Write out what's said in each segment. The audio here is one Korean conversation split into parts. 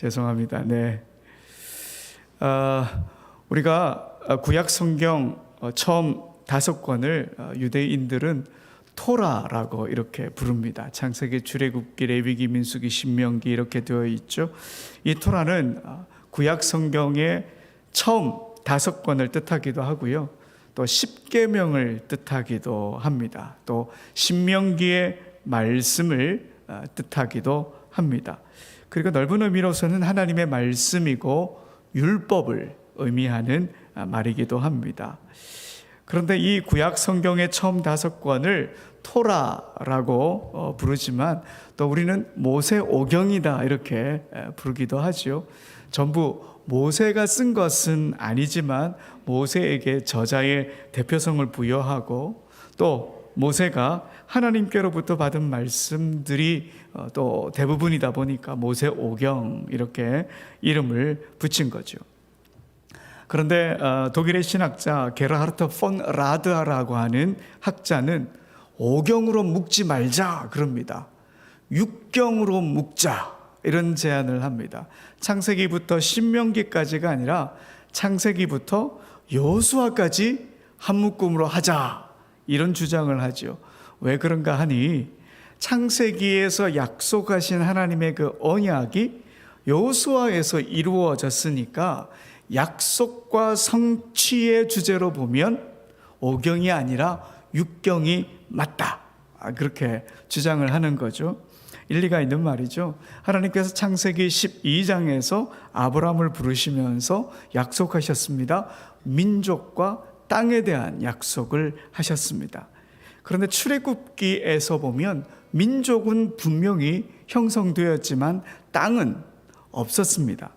죄송합니다. 네. 우리가 구약 성경 처음 5권을 유대인들은 토라라고 이렇게 부릅니다. 창세기, 출애굽기, 레위기, 민수기, 신명기 이렇게 되어 있죠. 이 토라는 구약 성경의 처음 5권을 뜻하기도 하고요. 또 10계명을 뜻하기도 합니다. 또 신명기의 말씀을 뜻하기도 합니다. 그리고 넓은 의미로서는 하나님의 말씀이고 율법을 의미하는 말이기도 합니다. 그런데 이 구약 성경의 처음 5권을 토라라고 부르지만 또 우리는 모세오경이다 이렇게 부르기도 하죠. 전부 모세가 쓴 것은 아니지만 모세에게 저자의 대표성을 부여하고 또 모세가 하나님께로부터 받은 말씀들이 또 대부분이다 보니까 모세오경 이렇게 이름을 붙인 거죠. 그런데 독일의 신학자 게르하르트 폰 라드아라고 하는 학자는 오경으로 묶지 말자 그럽니다. 육경으로 묶자 이런 제안을 합니다. 창세기부터 신명기까지가 아니라 창세기부터 여호수아까지 한 묶음으로 하자 이런 주장을 하죠. 왜 그런가 하니 창세기에서 약속하신 하나님의 그 언약이 여호수아에서 이루어졌으니까 약속과 성취의 주제로 보면 오경이 아니라 육경이 맞다. 그렇게 주장을 하는 거죠. 일리가 있는 말이죠. 하나님께서 창세기 12장에서 아브라함을 부르시면서 약속하셨습니다. 민족과 땅에 대한 약속을 하셨습니다. 그런데 출애굽기에서 보면 민족은 분명히 형성되었지만 땅은 없었습니다.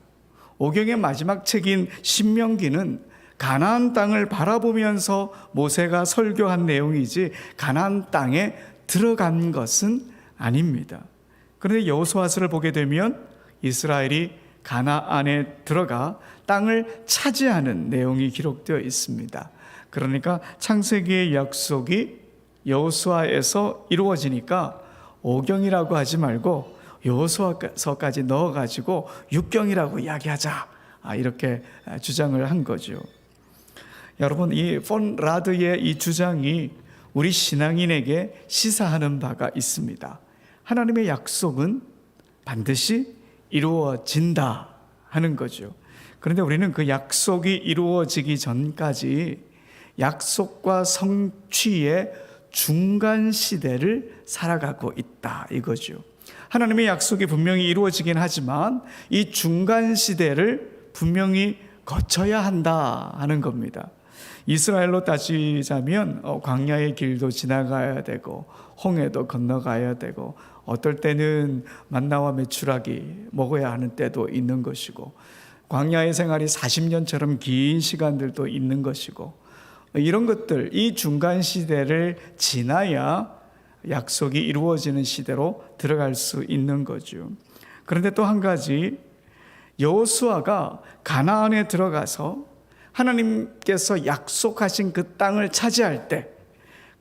오경의 마지막 책인 신명기는 가나안 땅을 바라보면서 모세가 설교한 내용이지 가나안 땅에 들어간 것은 아닙니다. 그런데 여호수아서를 보게 되면 이스라엘이 가나안에 들어가 땅을 차지하는 내용이 기록되어 있습니다. 그러니까 창세기의 약속이 여호수아에서 이루어지니까 오경이라고 하지 말고 여호수아서까지 넣어가지고 육경이라고 이야기하자 이렇게 주장을 한 거죠. 여러분, 이 폰 라드의 이 주장이 우리 신앙인에게 시사하는 바가 있습니다. 하나님의 약속은 반드시 이루어진다 하는 거죠. 그런데 우리는 그 약속이 이루어지기 전까지 약속과 성취의 중간 시대를 살아가고 있다 이거죠. 하나님의 약속이 분명히 이루어지긴 하지만 이 중간 시대를 분명히 거쳐야 한다 하는 겁니다. 이스라엘로 따지자면 광야의 길도 지나가야 되고 홍해도 건너가야 되고 어떨 때는 만나와 메추라기 먹어야 하는 때도 있는 것이고 광야의 생활이 40년처럼 긴 시간들도 있는 것이고 이런 것들, 이 중간 시대를 지나야 약속이 이루어지는 시대로 들어갈 수 있는 거죠. 그런데 또 한 가지, 여호수아가 가나안에 들어가서 하나님께서 약속하신 그 땅을 차지할 때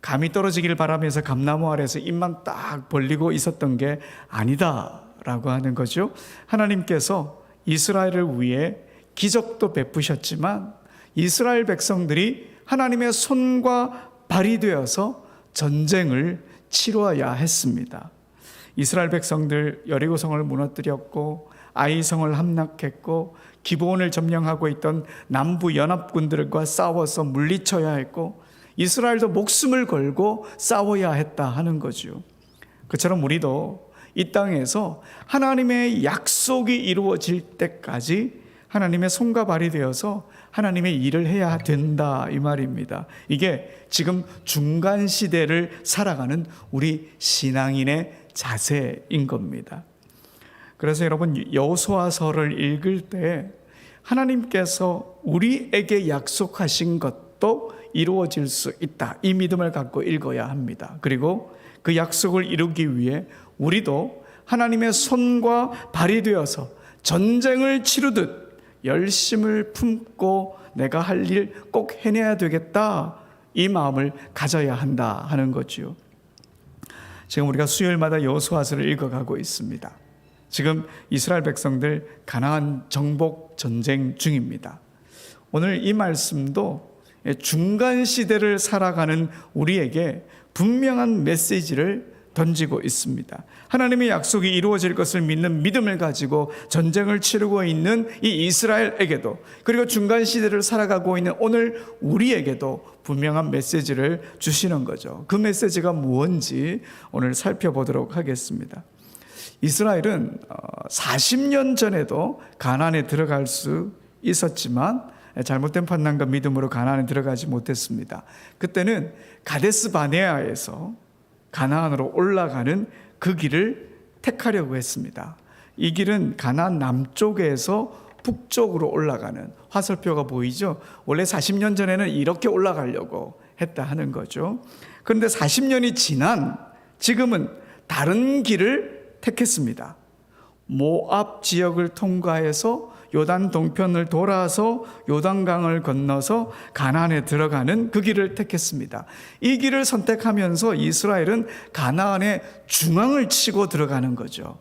감이 떨어지길 바라면서 감나무 아래서 입만 딱 벌리고 있었던 게 아니다라고 하는 거죠. 하나님께서 이스라엘을 위해 기적도 베푸셨지만 이스라엘 백성들이 하나님의 손과 발이 되어서 전쟁을 치러야 했습니다. 이스라엘 백성들 여리고성을 무너뜨렸고 아이성을 함락했고 기브온을 점령하고 있던 남부 연합군들과 싸워서 물리쳐야 했고 이스라엘도 목숨을 걸고 싸워야 했다 하는 거죠. 그처럼 우리도 이 땅에서 하나님의 약속이 이루어질 때까지 하나님의 손과 발이 되어서 하나님의 일을 해야 된다 이 말입니다. 이게 지금 중간 시대를 살아가는 우리 신앙인의 자세인 겁니다. 그래서 여러분 여호수아서를 읽을 때 하나님께서 우리에게 약속하신 것도 이루어질 수 있다. 이 믿음을 갖고 읽어야 합니다. 그리고 그 약속을 이루기 위해 우리도 하나님의 손과 발이 되어서 전쟁을 치르듯 열심을 품고 내가 할 일 꼭 해내야 되겠다. 이 마음을 가져야 한다 하는 거죠. 지금 우리가 수요일마다 여호수아서를 읽어가고 있습니다. 지금 이스라엘 백성들 가나안 정복 전쟁 중입니다. 오늘 이 말씀도 중간 시대를 살아가는 우리에게 분명한 메시지를 던지고 있습니다. 하나님의 약속이 이루어질 것을 믿는 믿음을 가지고 전쟁을 치르고 있는 이 이스라엘에게도, 그리고 중간 시대를 살아가고 있는 오늘 우리에게도 분명한 메시지를 주시는 거죠. 그 메시지가 무엇인지 오늘 살펴보도록 하겠습니다. 이스라엘은 40년 전에도 가나안에 들어갈 수 있었지만 잘못된 판단과 믿음으로 가나안에 들어가지 못했습니다. 그때는 가데스 바네아에서 가나안으로 올라가는 그 길을 택하려고 했습니다. 이 길은 가나안 남쪽에서 북쪽으로 올라가는, 화살표가 보이죠? 원래 40년 전에는 이렇게 올라가려고 했다 하는 거죠. 그런데 40년이 지난 지금은 다른 길을 택했습니다. 모압 지역을 통과해서 요단 동편을 돌아서 요단강을 건너서 가나안에 들어가는 그 길을 택했습니다. 이 길을 선택하면서 이스라엘은 가나안의 중앙을 치고 들어가는 거죠.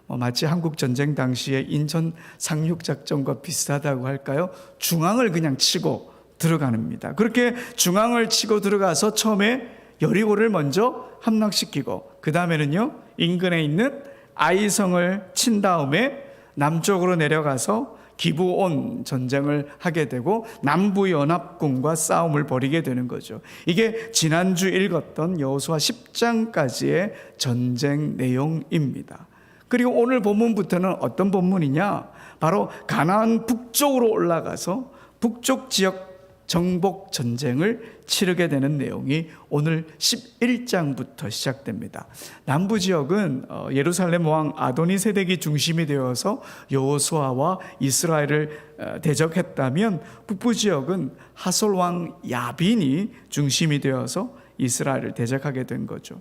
마치 한국 전쟁 당시에 인천 상륙작전과 비슷하다고 할까요? 중앙을 그냥 치고 들어가는입니다. 그렇게 중앙을 치고 들어가서 처음에 여리고를 먼저 함락시키고, 그 다음에는요 인근에 있는 아이성을 친 다음에 남쪽으로 내려가서 기브온 전쟁을 하게 되고 남부연합군과 싸움을 벌이게 되는 거죠. 이게 지난주 읽었던 여호수아 10장까지의 전쟁 내용입니다. 그리고 오늘 본문부터는 어떤 본문이냐? 바로 가나안 북쪽으로 올라가서 북쪽 지역 정복 전쟁을 치르게 되는 내용이 오늘 11장부터 시작됩니다. 남부 지역은 예루살렘 왕 아도니세덱이 중심이 되어서 여호수아와 이스라엘을 대적했다면, 북부 지역은 하솔 왕 야빈이 중심이 되어서 이스라엘을 대적하게 된 거죠.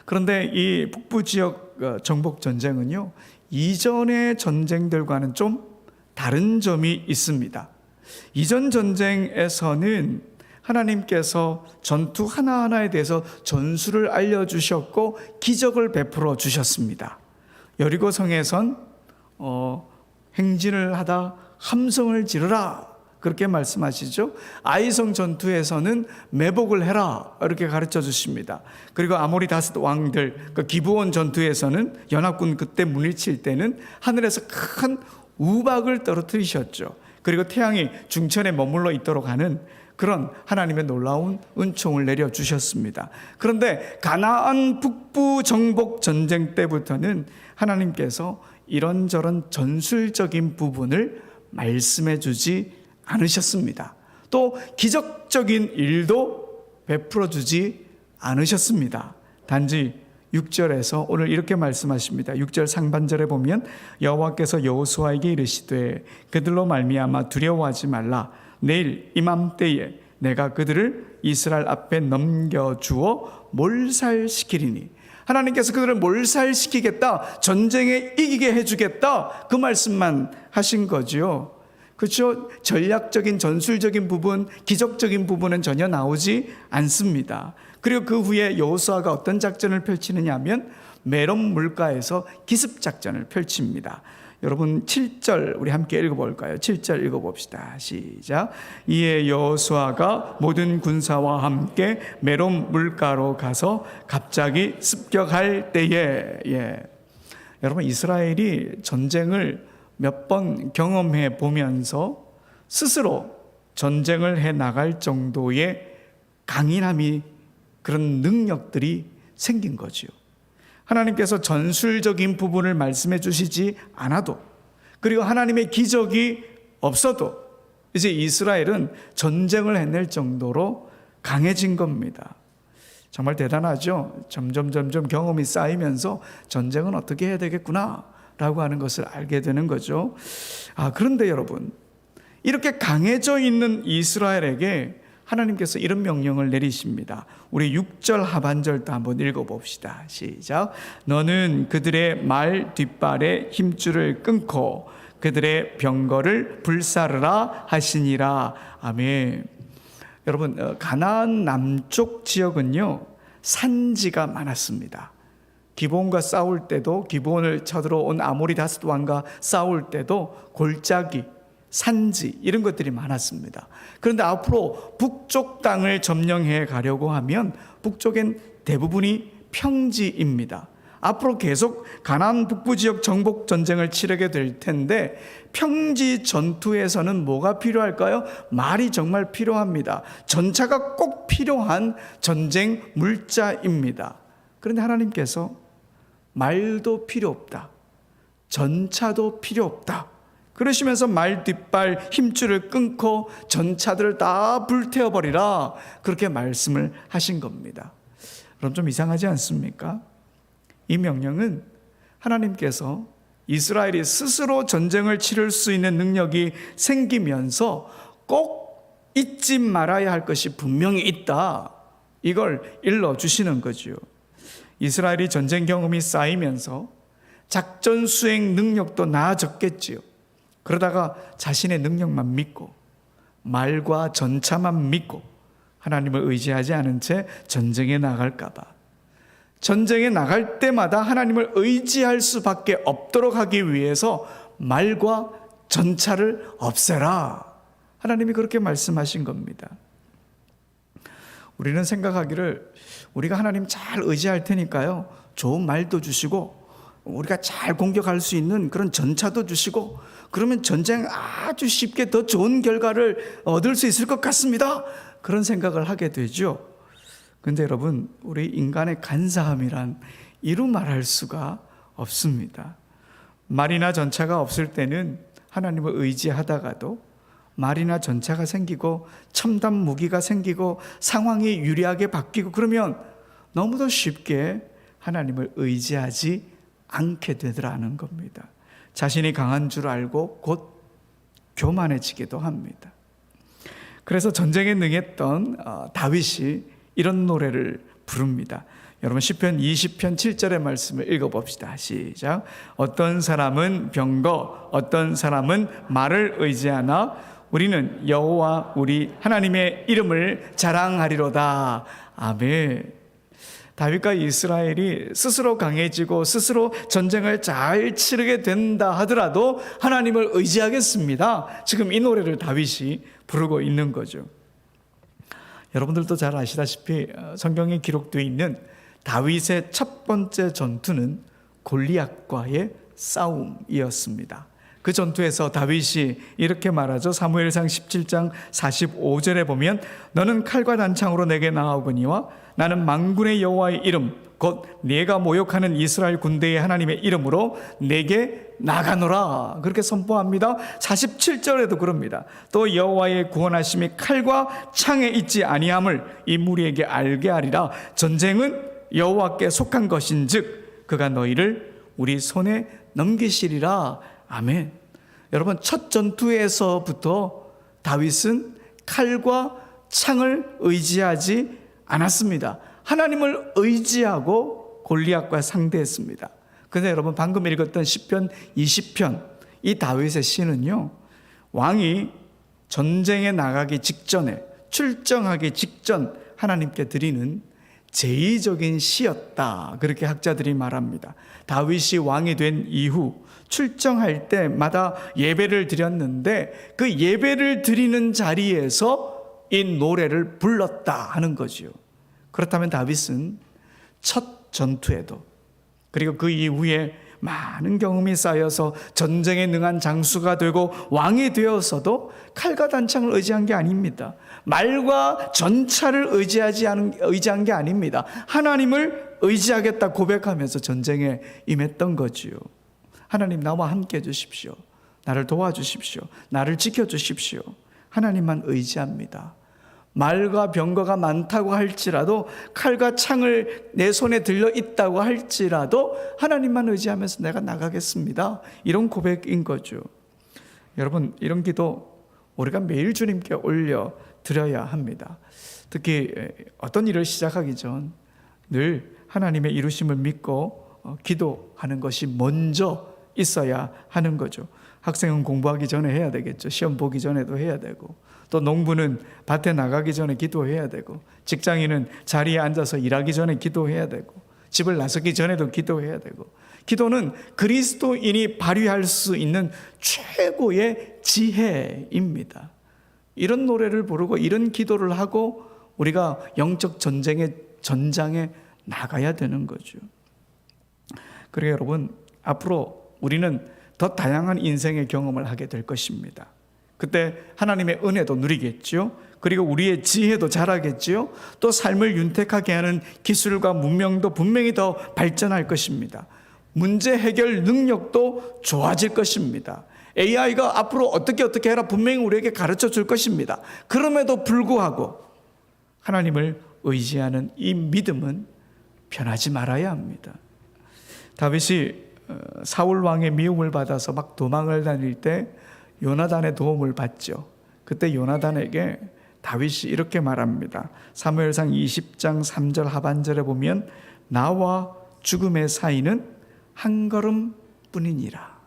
그런데 이 북부 지역 정복 전쟁은요, 이전의 전쟁들과는 좀 다른 점이 있습니다. 이전 전쟁에서는 하나님께서 전투 하나하나에 대해서 전술을 알려주셨고 기적을 베풀어 주셨습니다. 여리고성에선 행진을 하다 함성을 지르라, 그렇게 말씀하시죠. 아이성 전투에서는 매복을 해라, 이렇게 가르쳐 주십니다. 그리고 아모리 다섯 왕들, 기브온 전투에서는 연합군 그때 물리칠 때는 하늘에서 큰 우박을 떨어뜨리셨죠. 그리고 태양이 중천에 머물러 있도록 하는 그런 하나님의 놀라운 은총을 내려주셨습니다. 그런데 가나안 북부 정복 전쟁 때부터는 하나님께서 이런저런 전술적인 부분을 말씀해 주지 않으셨습니다. 또 기적적인 일도 베풀어 주지 않으셨습니다. 단지 6절에서 오늘 이렇게 말씀하십니다. 6절 상반절에 보면 여호와께서 여호수아에게 이르시되 그들로 말미암아 두려워하지 말라. 내일 이맘때에 내가 그들을 이스라엘 앞에 넘겨주어 몰살시키리니. 하나님께서 그들을 몰살시키겠다, 전쟁에 이기게 해주겠다, 그 말씀만 하신 거죠. 그렇죠? 전략적인 전술적인 부분, 기적적인 부분은 전혀 나오지 않습니다. 그리고 그 후에 여호수아가 어떤 작전을 펼치느냐 하면 메론 물가에서 기습 작전을 펼칩니다. 여러분 7절 우리 함께 읽어볼까요? 7절 읽어봅시다. 시작. 이에 여호수아가 모든 군사와 함께 메론 물가로 가서 갑자기 습격할 때에, 여러분 이스라엘이 전쟁을 몇 번 경험해 보면서 스스로 전쟁을 해 나갈 정도의 강인함이, 그런 능력들이 생긴 거지요. 하나님께서 전술적인 부분을 말씀해 주시지 않아도, 그리고 하나님의 기적이 없어도 이제 이스라엘은 전쟁을 해낼 정도로 강해진 겁니다. 정말 대단하죠. 점점 경험이 쌓이면서 전쟁은 어떻게 해야 되겠구나 라고 하는 것을 알게 되는 거죠. 그런데 여러분, 이렇게 강해져 있는 이스라엘에게 하나님께서 이런 명령을 내리십니다. 우리 6절 하반절도 한번 읽어봅시다. 시작. 너는 그들의 말 뒷발에 힘줄을 끊고 그들의 병거를 불사르라 하시니라. 아멘. 여러분, 가나안 남쪽 지역은요 산지가 많았습니다. 기브온과 싸울 때도, 기브온을 쳐들어온 아모리 다섯 왕과 싸울 때도 골짜기, 산지 이런 것들이 많았습니다. 그런데 앞으로 북쪽 땅을 점령해 가려고 하면 북쪽엔 대부분이 평지입니다. 앞으로 계속 가나안 북부 지역 정복 전쟁을 치르게 될 텐데 평지 전투에서는 뭐가 필요할까요? 말이 정말 필요합니다. 전차가 꼭 필요한 전쟁 물자입니다. 그런데 하나님께서 말도 필요 없다, 전차도 필요 없다 그러시면서 말 뒷발 힘줄을 끊고 전차들을 다 불태워버리라 그렇게 말씀을 하신 겁니다. 그럼 좀 이상하지 않습니까? 이 명령은 하나님께서 이스라엘이 스스로 전쟁을 치를 수 있는 능력이 생기면서 꼭 잊지 말아야 할 것이 분명히 있다, 이걸 일러주시는 거죠. 이스라엘이 전쟁 경험이 쌓이면서 작전 수행 능력도 나아졌겠지요. 그러다가 자신의 능력만 믿고 말과 전차만 믿고 하나님을 의지하지 않은 채 전쟁에 나갈까 봐, 전쟁에 나갈 때마다 하나님을 의지할 수밖에 없도록 하기 위해서 말과 전차를 없애라, 하나님이 그렇게 말씀하신 겁니다. 우리는 생각하기를 우리가 하나님 잘 의지할 테니까요, 좋은 말도 주시고 우리가 잘 공격할 수 있는 그런 전차도 주시고 그러면 전쟁 아주 쉽게 더 좋은 결과를 얻을 수 있을 것 같습니다, 그런 생각을 하게 되죠. 그런데 여러분, 우리 인간의 간사함이란 이루 말할 수가 없습니다. 말이나 전차가 없을 때는 하나님을 의지하다가도 말이나 전차가 생기고 첨단 무기가 생기고 상황이 유리하게 바뀌고 그러면 너무도 쉽게 하나님을 의지하지 않게 되더라는 겁니다. 자신이 강한 줄 알고 곧 교만해지기도 합니다. 그래서 전쟁에 능했던 다윗이 이런 노래를 부릅니다. 여러분 시편 20편 7절의 말씀을 읽어봅시다. 시작. 어떤 사람은 병거, 어떤 사람은 말을 의지하나 우리는 여호와 우리 하나님의 이름을 자랑하리로다. 아멘. 다윗과 이스라엘이 스스로 강해지고 스스로 전쟁을 잘 치르게 된다 하더라도 하나님을 의지하겠습니다, 지금 이 노래를 다윗이 부르고 있는 거죠. 여러분들도 잘 아시다시피 성경에 기록되어 있는 다윗의 첫 번째 전투는 골리앗과의 싸움이었습니다. 그 전투에서 다윗이 이렇게 말하죠. 사무엘상 17장 45절에 보면 너는 칼과 단창으로 내게 나아오거니와 나는 만군의 여호와의 이름 곧 네가 모욕하는 이스라엘 군대의 하나님의 이름으로 내게 나가노라 그렇게 선포합니다. 47절에도 그럽니다. 또 여호와의 구원하심이 칼과 창에 있지 아니함을 이 무리에게 알게 하리라. 전쟁은 여호와께 속한 것인즉 그가 너희를 우리 손에 넘기시리라. 아멘. 여러분 첫 전투에서부터 다윗은 칼과 창을 의지하지 않았습니다. 하나님을 의지하고 골리앗과 상대했습니다. 그런데 여러분 방금 읽었던 시편 20편 이 다윗의 시는요, 왕이 전쟁에 나가기 직전에 출정하기 직전 하나님께 드리는 제의적인 시였다 그렇게 학자들이 말합니다. 다윗이 왕이 된 이후 출정할 때마다 예배를 드렸는데 그 예배를 드리는 자리에서 이 노래를 불렀다 하는 거지요. 그렇다면 다윗은 첫 전투에도 그리고 그 이후에 많은 경험이 쌓여서 전쟁에 능한 장수가 되고 왕이 되어서도 칼과 단창을 의지한 게 아닙니다. 말과 전차를 의지한 게 아닙니다. 하나님을 의지하겠다 고백하면서 전쟁에 임했던 거지요. 하나님 나와 함께 해주십시오. 나를 도와주십시오. 나를 지켜주십시오. 하나님만 의지합니다. 말과 병거가 많다고 할지라도 칼과 창을 내 손에 들려 있다고 할지라도 하나님만 의지하면서 내가 나가겠습니다. 이런 고백인 거죠. 여러분 이런 기도 우리가 매일 주님께 올려 드려야 합니다. 특히 어떤 일을 시작하기 전 늘 하나님의 이루심을 믿고 기도하는 것이 먼저 있어야 하는 거죠. 학생은 공부하기 전에 해야 되겠죠. 시험 보기 전에도 해야 되고 또 농부는 밭에 나가기 전에 기도해야 되고 직장인은 자리에 앉아서 일하기 전에 기도해야 되고 집을 나서기 전에도 기도해야 되고, 기도는 그리스도인이 발휘할 수 있는 최고의 지혜입니다. 이런 노래를 부르고 이런 기도를 하고 우리가 영적 전쟁의 전장에 나가야 되는 거죠. 그래서 여러분, 앞으로 우리는 더 다양한 인생의 경험을 하게 될 것입니다. 그때 하나님의 은혜도 누리겠죠. 그리고 우리의 지혜도 자라겠죠. 또 삶을 윤택하게 하는 기술과 문명도 분명히 더 발전할 것입니다. 문제 해결 능력도 좋아질 것입니다. AI가 앞으로 어떻게 해라 분명히 우리에게 가르쳐 줄 것입니다. 그럼에도 불구하고 하나님을 의지하는 이 믿음은 변하지 말아야 합니다. 다윗이 사울 왕의 미움을 받아서 막 도망을 다닐 때 요나단의 도움을 받죠. 그때 요나단에게 다윗이 이렇게 말합니다. 사무엘상 20장 3절 하반절에 보면 나와 죽음의 사이는 한 걸음뿐이니라.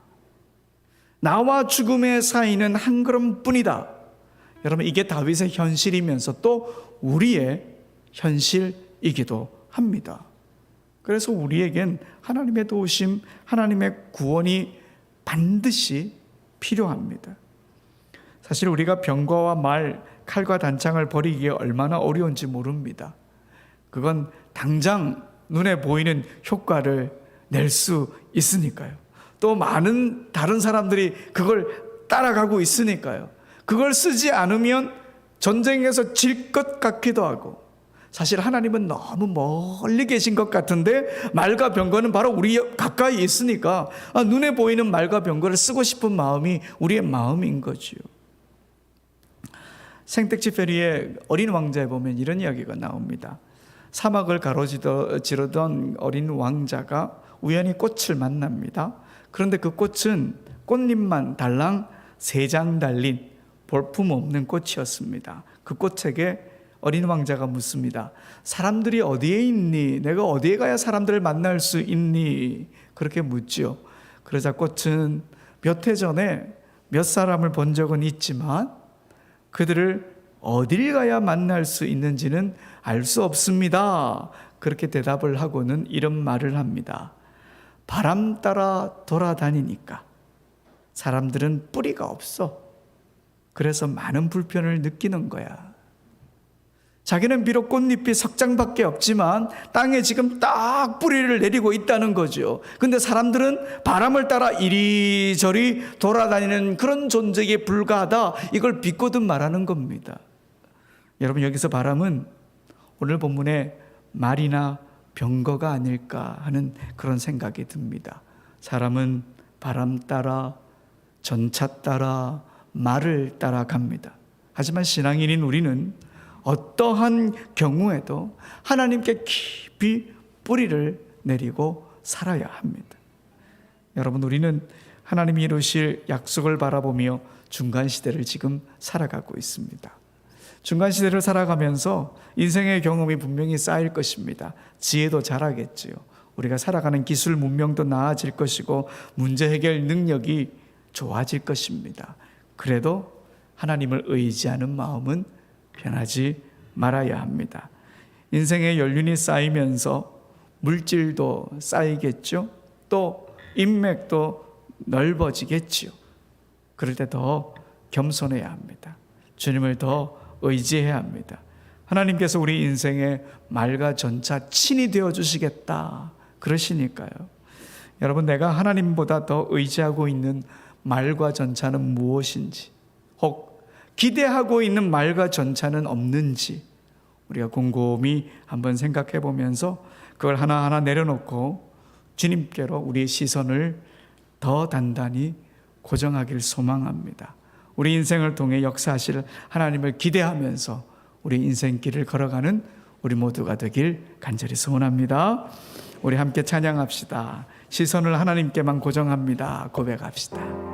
나와 죽음의 사이는 한 걸음뿐이다. 여러분, 이게 다윗의 현실이면서 또 우리의 현실이기도 합니다. 그래서 우리에겐 하나님의 도우심, 하나님의 구원이 반드시 필요합니다. 사실 우리가 병거와 말, 칼과 단창을 버리기에 얼마나 어려운지 모릅니다. 그건 당장 눈에 보이는 효과를 낼 수 있으니까요. 또 많은 다른 사람들이 그걸 따라가고 있으니까요. 그걸 쓰지 않으면 전쟁에서 질 것 같기도 하고, 사실 하나님은 너무 멀리 계신 것 같은데 말과 병거는 바로 우리 가까이 있으니까 눈에 보이는 말과 병거를 쓰고 싶은 마음이 우리의 마음인 거지요. 생텍쥐 페리의 어린 왕자에 보면 이런 이야기가 나옵니다. 사막을 가로지르던 어린 왕자가 우연히 꽃을 만납니다. 그런데 그 꽃은 꽃잎만 달랑 3장 달린 볼품없는 꽃이었습니다. 그 꽃에게 어린 왕자가 묻습니다. 사람들이 어디에 있니? 내가 어디에 가야 사람들을 만날 수 있니? 그렇게 묻죠. 그러자 꽃은 몇 해 전에 몇 사람을 본 적은 있지만 그들을 어딜 가야 만날 수 있는지는 알 수 없습니다. 그렇게 대답을 하고는 이런 말을 합니다. 바람 따라 돌아다니니까 사람들은 뿌리가 없어. 그래서 많은 불편을 느끼는 거야. 자기는 비록 꽃잎이 석장밖에 없지만 땅에 지금 딱 뿌리를 내리고 있다는 거죠. 근데 사람들은 바람을 따라 이리저리 돌아다니는 그런 존재에 불과하다. 이걸 비꼬듯 말하는 겁니다. 여러분, 여기서 바람은 오늘 본문의 말이나 병거가 아닐까 하는 그런 생각이 듭니다. 사람은 바람 따라, 전차 따라, 말을 따라 갑니다. 하지만 신앙인인 우리는 어떠한 경우에도 하나님께 깊이 뿌리를 내리고 살아야 합니다. 여러분, 우리는 하나님이 이루실 약속을 바라보며 중간시대를 지금 살아가고 있습니다. 중간시대를 살아가면서 인생의 경험이 분명히 쌓일 것입니다. 지혜도 자라겠지요. 우리가 살아가는 기술 문명도 나아질 것이고 문제 해결 능력이 좋아질 것입니다. 그래도 하나님을 의지하는 마음은 변하지 말아야 합니다. 인생의 연륜이 쌓이면서 물질도 쌓이겠죠. 또 인맥도 넓어지겠지요. 그럴 때 더 겸손해야 합니다. 주님을 더 의지해야 합니다. 하나님께서 우리 인생의 말과 전차 친히 되어주시겠다 그러시니까요. 여러분, 내가 하나님보다 더 의지하고 있는 말과 전차는 무엇인지, 혹 기대하고 있는 말과 전차는 없는지 우리가 곰곰이 한번 생각해 보면서 그걸 하나하나 내려놓고 주님께로 우리의 시선을 더 단단히 고정하길 소망합니다. 우리 인생을 통해 역사하실 하나님을 기대하면서 우리 인생길을 걸어가는 우리 모두가 되길 간절히 소원합니다. 우리 함께 찬양합시다. 시선을 하나님께만 고정합니다. 고백합시다.